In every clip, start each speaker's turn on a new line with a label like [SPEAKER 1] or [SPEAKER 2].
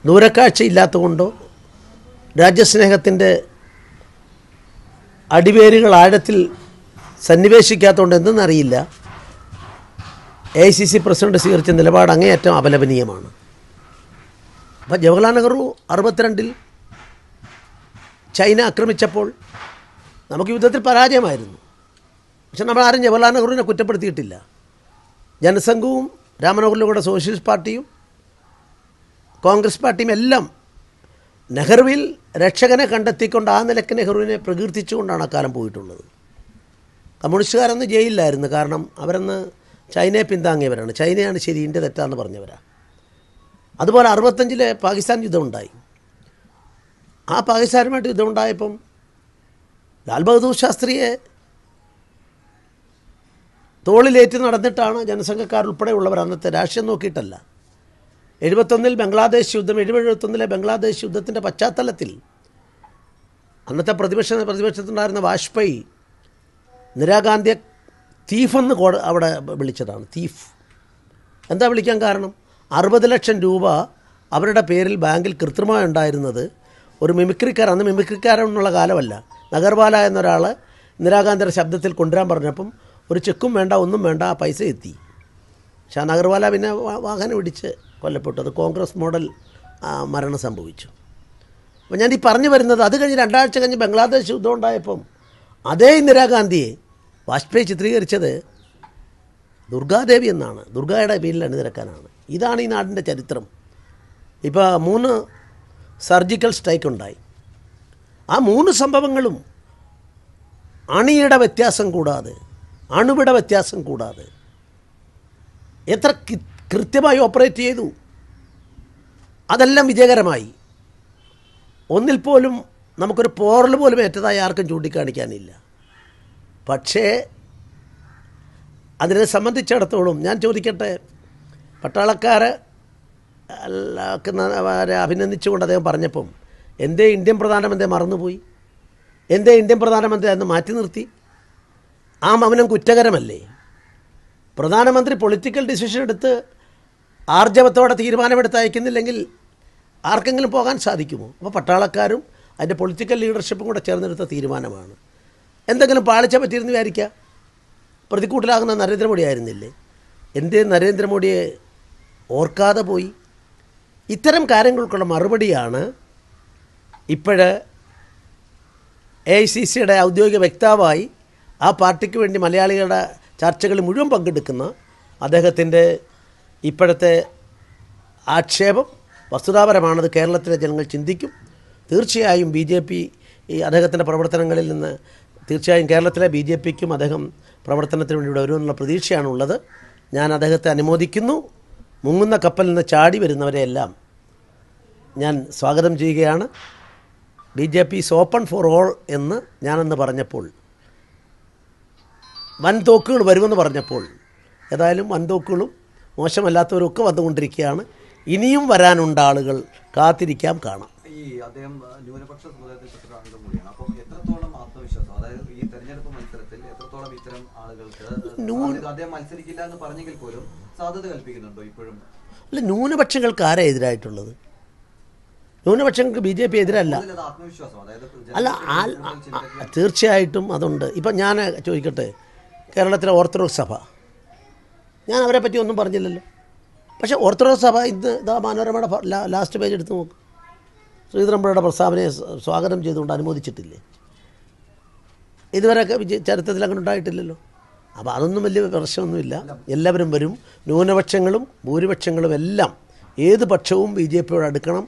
[SPEAKER 1] ദൂരക്കാഴ്ച ഇല്ലാത്തതുകൊണ്ടോ രാജ്യസ്നേഹത്തിൻ്റെ അടിവേരുകൾ ആഴത്തിൽ സന്നിവേശിക്കാത്തതുകൊണ്ട് എന്തെന്നറിയില്ല, AICC president സ്വീകരിച്ച നിലപാട് അങ്ങേയറ്റം അപലപനീയമാണ്. അപ്പോൾ ജവഹർലാൽ നെഹ്റു 62-ൽ ചൈന ആക്രമിച്ചപ്പോൾ നമുക്ക് യുദ്ധത്തിൽ പരാജയമായിരുന്നു. പക്ഷെ നമ്മളാരും ജവഹർലാൽ നെഹ്റുവിനെ കുറ്റപ്പെടുത്തിയിട്ടില്ല. ജനസംഘവും രാമനോഹറിലൂടെ സോഷ്യലിസ്റ്റ് പാർട്ടിയും കോൺഗ്രസ് പാർട്ടിയും എല്ലാം നെഹ്റുവിൽ രക്ഷകനെ കണ്ടെത്തിക്കൊണ്ട് ആ നിലയ്ക്ക് നെഹ്റുവിനെ പ്രകീർത്തിച്ചുകൊണ്ടാണ് അക്കാലം പോയിട്ടുള്ളത്. കമ്മ്യൂണിസ്റ്റുകാരൊന്നും ജയിലിലായിരുന്നു, കാരണം അവരന്ന് ചൈനയെ പിന്താങ്ങിയവരാണ്. ചൈനയാണ് ശരി, ഇന്ത്യ തെറ്റാന്ന് പറഞ്ഞവരാണ്. അതുപോലെ 65-ലെ പാകിസ്ഥാൻ യുദ്ധമുണ്ടായി. ആ പാകിസ്ഥാനുമായിട്ട് യുദ്ധമുണ്ടായപ്പം ലാൽ ബഹദൂർ ശാസ്ത്രിയെ തോളിലേറ്റ് നടന്നിട്ടാണ് ജനസംഘക്കാരുൾപ്പെടെയുള്ളവർ അന്നത്തെ രാഷ്ട്രീയം നോക്കിയിട്ടല്ല. 71-ൽ ബംഗ്ലാദേശ് യുദ്ധം, 71-ലെ ബംഗ്ലാദേശ് യുദ്ധത്തിൻ്റെ പശ്ചാത്തലത്തിൽ അന്നത്തെ പ്രതിപക്ഷത്തുണ്ടായിരുന്ന വാജ്പേയി ഇന്ദിരാഗാന്ധിയെ തീഫെന്ന് അവിടെ വിളിച്ചതാണ്. തീഫ് എന്താ വിളിക്കാൻ കാരണം? 60 ലക്ഷം രൂപ അവരുടെ പേരിൽ ബാങ്കിൽ കൃത്രിമമായി ഉണ്ടായിരുന്നത് ഒരു മിമിക്രിക്കാരൻ, അന്ന് മിമിക്രിക്കാരെന്നുള്ള കാലമല്ല, നഗർവാല എന്നൊരാൾ ഇന്ദിരാഗാന്ധിയുടെ ശബ്ദത്തിൽ കൊണ്ടുവരാൻ പറഞ്ഞപ്പം ഒരു ചെക്കും വേണ്ട, ഒന്നും വേണ്ട, ആ പൈസ എത്തി. പക്ഷേ ആ നഗർവാല പിന്നെ വാഹനം ഇടിച്ച് കൊല്ലപ്പെട്ടു. അത് കോൺഗ്രസ് മോഡൽ മരണം സംഭവിച്ചു. അപ്പോൾ ഞാൻ ഈ പറഞ്ഞു വരുന്നത്, അത് കഴിഞ്ഞ് 2 ആഴ്ച കഴിഞ്ഞ് ബംഗ്ലാദേശ് യുദ്ധം ഉണ്ടായപ്പം അതേ ഇന്ദിരാഗാന്ധിയെ വാജ്പേയി ചിത്രീകരിച്ചത് ദുർഗാദേവി എന്നാണ്, ദുർഗയുടെ പേരിൽ അണിനിരക്കാനാണ്. ഇതാണ് ഈ നാടിൻ്റെ ചരിത്രം. ഇപ്പോൾ 3 സർജിക്കൽ സ്ട്രൈക്ക് ഉണ്ടായി. ആ 3 സംഭവങ്ങളും അണിയുടെ വ്യത്യാസം കൂടാതെ, അണുവിട വ്യത്യാസം കൂടാതെ എത്ര കൃത്യമായി ഓപ്പറേറ്റ് ചെയ്തു. അതെല്ലാം വിജയകരമായി. ഒന്നിൽ പോലും നമുക്കൊരു പോറൽ പോലും ഏറ്റതായി ആർക്കും ചൂണ്ടിക്കാണിക്കാനില്ല. പക്ഷേ അതിനെ സംബന്ധിച്ചിടത്തോളം ഞാൻ ചോദിക്കട്ടെ, പട്ടാളക്കാരെ അഭിനന്ദിച്ചുകൊണ്ട് അദ്ദേഹം പറഞ്ഞപ്പം എന്തേ ഇന്ത്യൻ പ്രധാനമന്ത്രി മറന്നുപോയി? എന്തേ ഇന്ത്യൻ പ്രധാനമന്ത്രി അന്ന് മാറ്റി നിർത്തി? ആ മൗനം കുറ്റകരമല്ലേ? പ്രധാനമന്ത്രി പൊളിറ്റിക്കൽ ഡിസിഷൻ എടുത്ത് ആർജവത്തോടെ തീരുമാനമെടുത്ത് അയക്കുന്നില്ലെങ്കിൽ ആർക്കെങ്കിലും പോകാൻ സാധിക്കുമോ? അപ്പോൾ പട്ടാളക്കാരും അതിൻ്റെ പൊളിറ്റിക്കൽ ലീഡർഷിപ്പും കൂടെ ചേർന്നെടുത്ത തീരുമാനമാണ്. എന്തെങ്കിലും പാളിച്ച പറ്റിയിരുന്ന് വിചാരിക്കുക, പ്രതിക്കൂട്ടിലാകുന്ന നരേന്ദ്രമോദി ആയിരുന്നില്ലേ? എന്തേ നരേന്ദ്രമോദിയെ ഓർക്കാതെ പോയി? ഇത്തരം കാര്യങ്ങൾക്കുള്ള മറുപടിയാണ് ഇപ്പോഴ് AICCയുടെ ഔദ്യോഗിക വക്താവായി ആ പാർട്ടിക്ക് വേണ്ടി മലയാളികളുടെ ചർച്ചകളിൽ മുഴുവൻ പങ്കെടുക്കുന്ന അദ്ദേഹത്തിൻ്റെ ഇപ്പോഴത്തെ ആക്ഷേപം വസ്തുതാപരമാണത്. കേരളത്തിലെ ജനങ്ങൾ ചിന്തിക്കും. തീർച്ചയായും BJP ഈ അദ്ദേഹത്തിൻ്റെ പ്രവർത്തനങ്ങളിൽ നിന്ന് തീർച്ചയായും കേരളത്തിലെ BJPക്കും അദ്ദേഹം പ്രവർത്തനത്തിന് വേണ്ടി ഇവിടെ വരുമെന്നുള്ള പ്രതീക്ഷയാണുള്ളത്. ഞാൻ അദ്ദേഹത്തെ അനുമോദിക്കുന്നു. മുങ്ങുന്ന കപ്പലിൽ നിന്ന് ചാടി വരുന്നവരെയെല്ലാം ഞാൻ സ്വാഗതം ചെയ്യുകയാണ്. BJP is open for all എന്ന് ഞാനെന്ന് പറഞ്ഞപ്പോൾ, വൻതോക്കുകൾ വരുമെന്ന് പറഞ്ഞപ്പോൾ, ഏതായാലും വൻതോക്കുകളും മോശമല്ലാത്തവരും ഒക്കെ വന്നുകൊണ്ടിരിക്കുകയാണ്. ഇനിയും വരാനുണ്ട് ആളുകൾ, കാത്തിരിക്കാം, കാണാം.
[SPEAKER 2] ഈ അദ്ദേഹം ന്യൂനപക്ഷ സമുദായത്തിൽപ്പെട്ട അംഗം കൂടിയാണ്. അപ്പം എത്രത്തോളം ആത്മവിശ്വാസം, അതായത് ഈ തെരഞ്ഞെടുപ്പ് മത്സരത്തിൽ എത്രത്തോളം ഇത്തരം ആളുകൾക്ക് അദ്ദേഹം മത്സരിക്കില്ല എന്ന് പറഞ്ഞെങ്കിൽ പോലും സാധ്യത കൽപ്പിക്കുന്നുണ്ടോ ഇപ്പോഴും?
[SPEAKER 1] അല്ല, ന്യൂനപക്ഷങ്ങൾക്ക് ആരാ എതിരായിട്ടുള്ളത്? ന്യൂനപക്ഷങ്ങൾക്ക് BJP എതിരല്ല. അല്ല, തീർച്ചയായിട്ടും അതുണ്ട്. ഇപ്പം ഞാൻ ചോദിക്കട്ടെ, കേരളത്തിലെ ഓർത്തഡോക്സ് സഭ, ഞാൻ അവരെ പറ്റി ഒന്നും പറഞ്ഞില്ലല്ലോ. പക്ഷേ ഓർത്തഡോക്സ് സഭ ഇന്ന് ഇതാ മനോരമയുടെ ലാസ്റ്റ് പേജ് എടുത്ത് നോക്കും, ശ്രീധരൻപിള്ളയുടെ പ്രസ്താവനയെ സ്വാഗതം ചെയ്തുകൊണ്ട് അനുമോദിച്ചിട്ടില്ലേ? ഇതുവരെയൊക്കെ ചരിത്രത്തിൽ അങ്ങനെ ഉണ്ടായിട്ടില്ലല്ലോ. അപ്പോൾ അതൊന്നും വലിയ പ്രശ്നമൊന്നുമില്ല. എല്ലാവരും വരും. ന്യൂനപക്ഷങ്ങളും ഭൂരിപക്ഷങ്ങളും എല്ലാം, ഏത് പക്ഷവും BJPയോട് അടുക്കണം.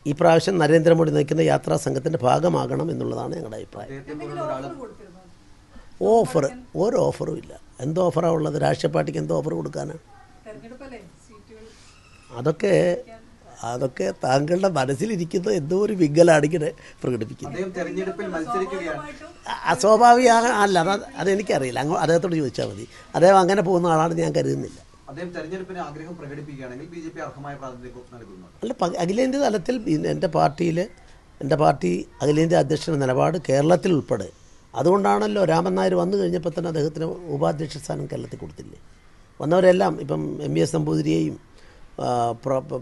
[SPEAKER 1] ഈ പ്രാവശ്യം നരേന്ദ്രമോദി നയിക്കുന്ന യാത്രാ സംഘത്തിൻ്റെ ഭാഗമാകണം എന്നുള്ളതാണ് ഞങ്ങളുടെ അഭിപ്രായം. ഓഫർ, ഒരു ഓഫറും ഇല്ല. എന്തോ ഓഫറാണ് ഉള്ളത്? രാഷ്ട്രീയ പാർട്ടിക്ക് എന്തോ ഓഫർ കൊടുക്കാനാണ്? അതൊക്കെ താങ്കളുടെ മനസ്സിലിരിക്കുന്ന എന്തോ ഒരു വിങ്ങലാണ് ഇങ്ങനെ പ്രകടിപ്പിക്കുന്നത്. അസ്വാഭാവിക അല്ല, അതെനിക്കറിയില്ല. അദ്ദേഹത്തോട് ചോദിച്ചാൽ മതി. അദ്ദേഹം അങ്ങനെ പോകുന്ന ആളാണെന്ന് ഞാൻ കരുതുന്നില്ല. അല്ല, അഖിലേന്ത്യാ തലത്തിൽ എൻ്റെ പാർട്ടി അഖിലേന്ത്യാ അധ്യക്ഷൻ്റെ നിലപാട് കേരളത്തിൽ ഉൾപ്പെടെ, അതുകൊണ്ടാണല്ലോ രാമൻ നായർ വന്നു കഴിഞ്ഞപ്പോൾ തന്നെ അദ്ദേഹത്തിന് ഉപാധ്യക്ഷ സ്ഥാനം കേരളത്തിൽ കൊടുത്തില്ലേ? വന്നവരെല്ലാം ഇപ്പം MVS നമ്പൂതിരിയെയും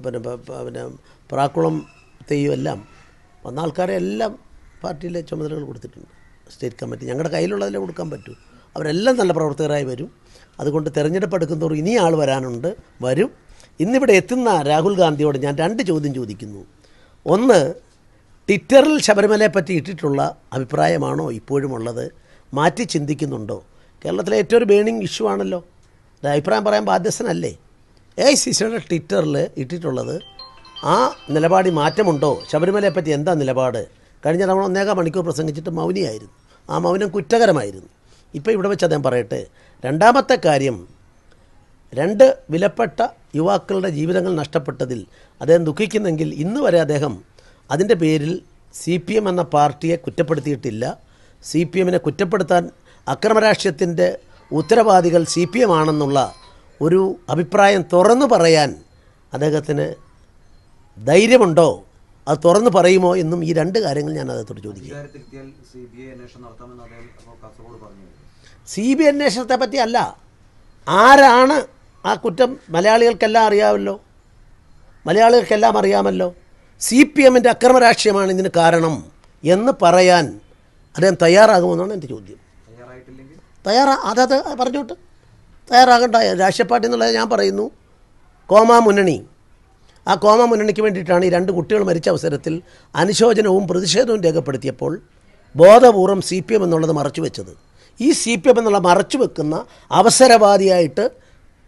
[SPEAKER 1] പിന്നെ പ്രാക്കുളം തെയ്യം എല്ലാം വന്ന ആൾക്കാരെ എല്ലാം പാർട്ടിയിലെ ചുമതലകൾ കൊടുത്തിട്ടുണ്ട്. സ്റ്റേറ്റ് കമ്മിറ്റി ഞങ്ങളുടെ കയ്യിലുള്ളതിലേ കൊടുക്കാൻ പറ്റൂ. അവരെല്ലാം നല്ല പ്രവർത്തകരായി വരും. അതുകൊണ്ട് തെരഞ്ഞെടുപ്പ് എടുക്കുന്നതോറും ഇനി ആൾ വരും. ഇന്നിവിടെ എത്തുന്ന രാഹുൽ ഗാന്ധിയോട് ഞാൻ 2 ചോദ്യം ചോദിക്കുന്നു. ഒന്ന്, ട്വിറ്ററിൽ ശബരിമലയെ പറ്റി ഇട്ടിട്ടുള്ള അഭിപ്രായമാണോ ഇപ്പോഴും ഉള്ളത്? മാറ്റി ചിന്തിക്കുന്നുണ്ടോ? കേരളത്തിലെ ഏറ്റവും ഒരു ബേണിംഗ് ഇഷ്യൂ ആണല്ലോ. അഭിപ്രായം പറയാൻ ബാധ്യസ്ഥനല്ലേ? AICCയുടെ ട്വിറ്ററിൽ ഇട്ടിട്ടുള്ളത് ആ നിലപാടിൽ മാറ്റമുണ്ടോ? ശബരിമലയെ പറ്റി എന്താ നിലപാട്? കഴിഞ്ഞ തവണ 1.25 മണിക്കൂർ പ്രസംഗിച്ചിട്ട് മൗനിയായിരുന്നു. ആ മൗനം കുറ്റകരമായിരുന്നു. ഇപ്പോൾ ഇവിടെ വെച്ച് അദ്ദേഹം പറയട്ടെ. രണ്ടാമത്തെ കാര്യം, 2 വിലപ്പെട്ട യുവാക്കളുടെ ജീവിതങ്ങൾ നഷ്ടപ്പെട്ടതിൽ അദ്ദേഹം ദുഃഖിക്കുന്നെങ്കിൽ ഇന്ന് വരെ അദ്ദേഹം അതിൻ്റെ പേരിൽ CPM എന്ന പാർട്ടിയെ കുറ്റപ്പെടുത്തിയിട്ടില്ല. CPMനെ കുറ്റപ്പെടുത്താൻ അക്രമരാഷ്ട്രീയത്തിൻ്റെ ഉത്തരവാദികൾ CPM ആണെന്നുള്ള ഒരു അഭിപ്രായം തുറന്നു പറയാൻ അദ്ദേഹത്തിന് ധൈര്യമുണ്ടോ? അത് തുറന്നു പറയുമോ എന്നും ഈ 2 കാര്യങ്ങൾ ഞാൻ അദ്ദേഹത്തോട് ചോദിക്കും. CBI അന്വേഷണത്തെ പറ്റി അല്ല, ആരാണ് ആ കുറ്റം മലയാളികൾക്കെല്ലാം അറിയാമല്ലോ. CPMൻ്റെ അക്രമ രാഷ്ട്രീയമാണ് ഇതിന് കാരണം എന്ന് പറയാൻ അദ്ദേഹം തയ്യാറാകുമെന്നാണ് എൻ്റെ ചോദ്യം. അതത് പറഞ്ഞോട്ട് തയ്യാറാകണ്ട. രാഷ്ട്രീയ പാർട്ടി എന്നുള്ളത് ഞാൻ പറയുന്നു കോമാ മുന്നണി. ആ കോമാ മുന്നണിക്ക് വേണ്ടിയിട്ടാണ് ഈ 2 കുട്ടികൾ മരിച്ച അവസരത്തിൽ അനുശോചനവും പ്രതിഷേധവും രേഖപ്പെടുത്തിയപ്പോൾ ബോധപൂർവം CPM എന്നുള്ളത് മറച്ചു വെച്ചത്. ഈ CPM എന്നുള്ള മറച്ചു വെക്കുന്ന അവസരവാദിയായിട്ട്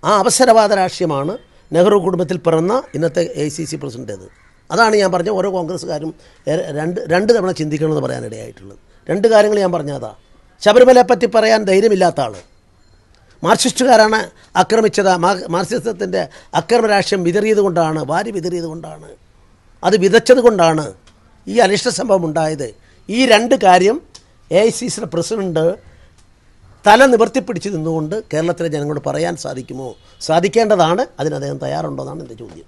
[SPEAKER 1] ആ അവസരവാദ രാഷ്ട്രീയമാണ് നെഹ്റു കുടുംബത്തിൽ പിറന്ന ഇന്നത്തെ AICC പ്രസിഡൻ്റേത്. അതാണ് ഞാൻ പറഞ്ഞ ഓരോ കോൺഗ്രസ്സുകാരും രണ്ട് തവണ ചിന്തിക്കണമെന്ന് പറയാനിടയായിട്ടുള്ളത്. 2 കാര്യങ്ങൾ ഞാൻ പറഞ്ഞതാ. ശബരിമലയെ പറ്റി പറയാൻ ധൈര്യമില്ലാത്ത ആൾ, മാർക്സിസ്റ്റുകാരാണ് ആക്രമിച്ചത്, മാർക്സിസത്തിൻ്റെ അക്രമ രാഷ്ട്രീയം വാരി വിതറിയത് കൊണ്ടാണ്, അത് വിതച്ചത് കൊണ്ടാണ് ഈ അനിഷ്ട സംഭവം ഉണ്ടായത്. ഈ 2 കാര്യം AICCയുടെ പ്രസിഡന്റ് തല നിവർത്തിപ്പിടിച്ച് നിന്നുകൊണ്ട് കേരളത്തിലെ ജനങ്ങളോട് പറയാൻ സാധിക്കുമോ? സാധിക്കേണ്ടതാണ്. അതിന് അദ്ദേഹം തയ്യാറുണ്ടോ എന്നാണ് എൻ്റെ ചോദ്യം.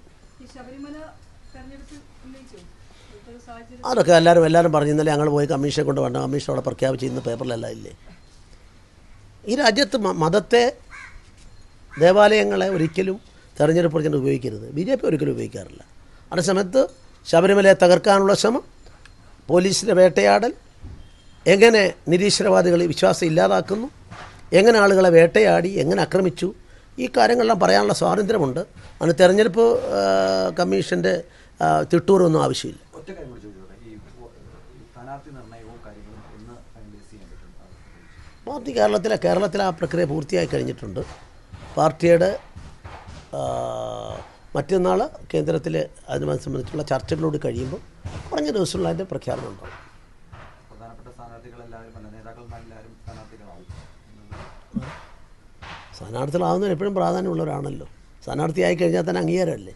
[SPEAKER 1] അതൊക്കെ എല്ലാവരും പറഞ്ഞു. ഇന്നലെ ഞങ്ങൾ പോയി കമ്മീഷനെ കൊണ്ട് വേണ്ട, കമ്മീഷൻ അവിടെ പ്രഖ്യാപിച്ച് ഇന്ന് പേപ്പറിലെല്ലാം ഇല്ലേ. ഈ രാജ്യത്ത് മതത്തെ, ദേവാലയങ്ങളെ ഒരിക്കലും തെരഞ്ഞെടുപ്പ് പ്രചരണം ഉപയോഗിക്കരുത്. BJP ഒരിക്കലും ഉപയോഗിക്കാറില്ല. അതേസമയത്ത് ശബരിമലയെ തകർക്കാനുള്ള ശ്രമം, പോലീസിൻ്റെ വേട്ടയാടൽ, എങ്ങനെ നിരീശ്വരവാദികളെ വിശ്വാസം ഇല്ലാതാക്കുന്നു, എങ്ങനെ ആളുകളെ വേട്ടയാടി, എങ്ങനെ ആക്രമിച്ചു, ഈ കാര്യങ്ങളെല്ലാം പറയാനുള്ള സ്വാതന്ത്ര്യമുണ്ട്. അതിന് തെരഞ്ഞെടുപ്പ് കമ്മീഷൻ്റെ തിട്ടൂറൊന്നും ആവശ്യമില്ല. പാർട്ടി കേരളത്തിലെ ആ പ്രക്രിയ പൂർത്തിയായി കഴിഞ്ഞിട്ടുണ്ട്. പാർട്ടിയുടെ മറ്റന്നാൾ കേന്ദ്രത്തിൽ അതിനെ സംബന്ധിച്ചുള്ള ചർച്ചകളോട് കഴിയുമ്പോൾ കുറഞ്ഞ ദിവസമുള്ള അതിൻ്റെ പ്രഖ്യാപനം ഉണ്ടാവും. സ്ഥാനാർത്ഥികളാവുന്നതിന് എപ്പോഴും പ്രാധാന്യമുള്ളവരാണല്ലോ. സ്ഥാനാർത്ഥിയായി കഴിഞ്ഞാൽ തന്നെ അംഗീകാരമല്ലേ.